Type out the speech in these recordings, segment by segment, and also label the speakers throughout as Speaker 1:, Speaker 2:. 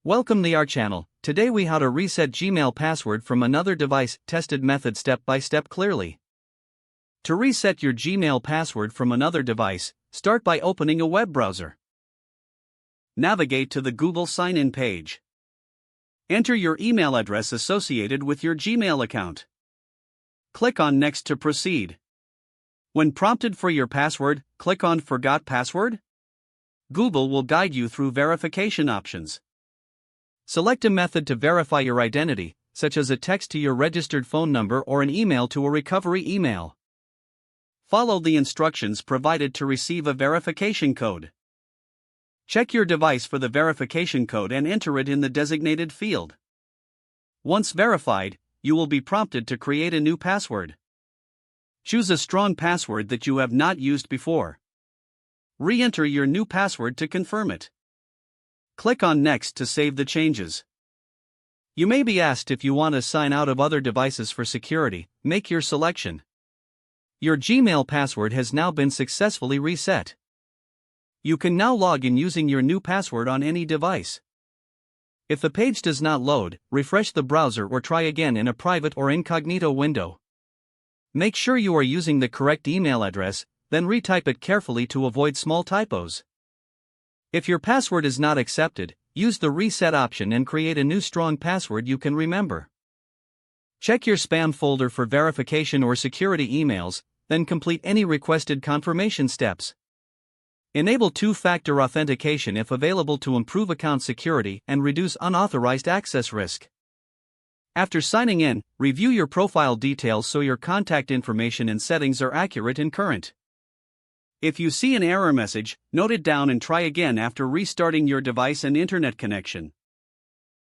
Speaker 1: Welcome to our channel. Today we how to reset Gmail password from another device, tested method step by step clearly. To reset your Gmail password from another device, start by opening a web browser. Navigate to the Google sign-in page. Enter your email address associated with your Gmail account. Click on Next to proceed. When prompted for your password, click on Forgot Password. Google will guide you through verification options. Select a method to verify your identity, such as a text to your registered phone number or an email to a recovery email. Follow the instructions provided to receive a verification code. Check your device for the verification code and enter it in the designated field. Once verified, you will be prompted to create a new password. Choose a strong password that you have not used before. Re-enter your new password to confirm it. Click on Next to save the changes. You may be asked if you want to sign out of other devices for security. Make your selection. Your Gmail password has now been successfully reset. You can now log in using your new password on any device. If the page does not load, refresh the browser or try again in a private or incognito window. Make sure you are using the correct email address, then retype it carefully to avoid small typos. If your password is not accepted, use the reset option and create a new strong password you can remember. Check your spam folder for verification or security emails, then complete any requested confirmation steps. Enable two-factor authentication if available to improve account security and reduce unauthorized access risk. After signing in, review your profile details so your contact information and settings are accurate and current. If you see an error message, note it down and try again after restarting your device and internet connection.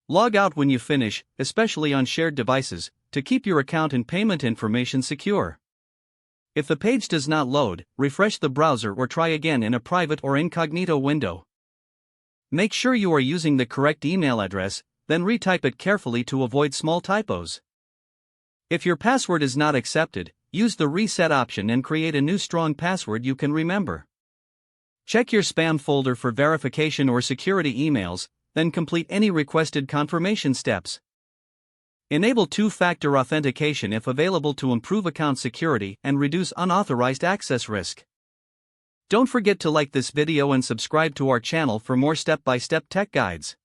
Speaker 1: Log out when you finish, especially on shared devices, to keep your account and payment information secure. If the page does not load, refresh the browser or try again in a private or incognito window. Make sure you are using the correct email address, then retype it carefully to avoid small typos. If your password is not accepted, use the reset option and create a new strong password you can remember. Check your spam folder for verification or security emails, then complete any requested confirmation steps. Enable two-factor authentication if available to improve account security and reduce unauthorized access risk. Don't forget to like this video and subscribe to our channel for more step-by-step tech guides.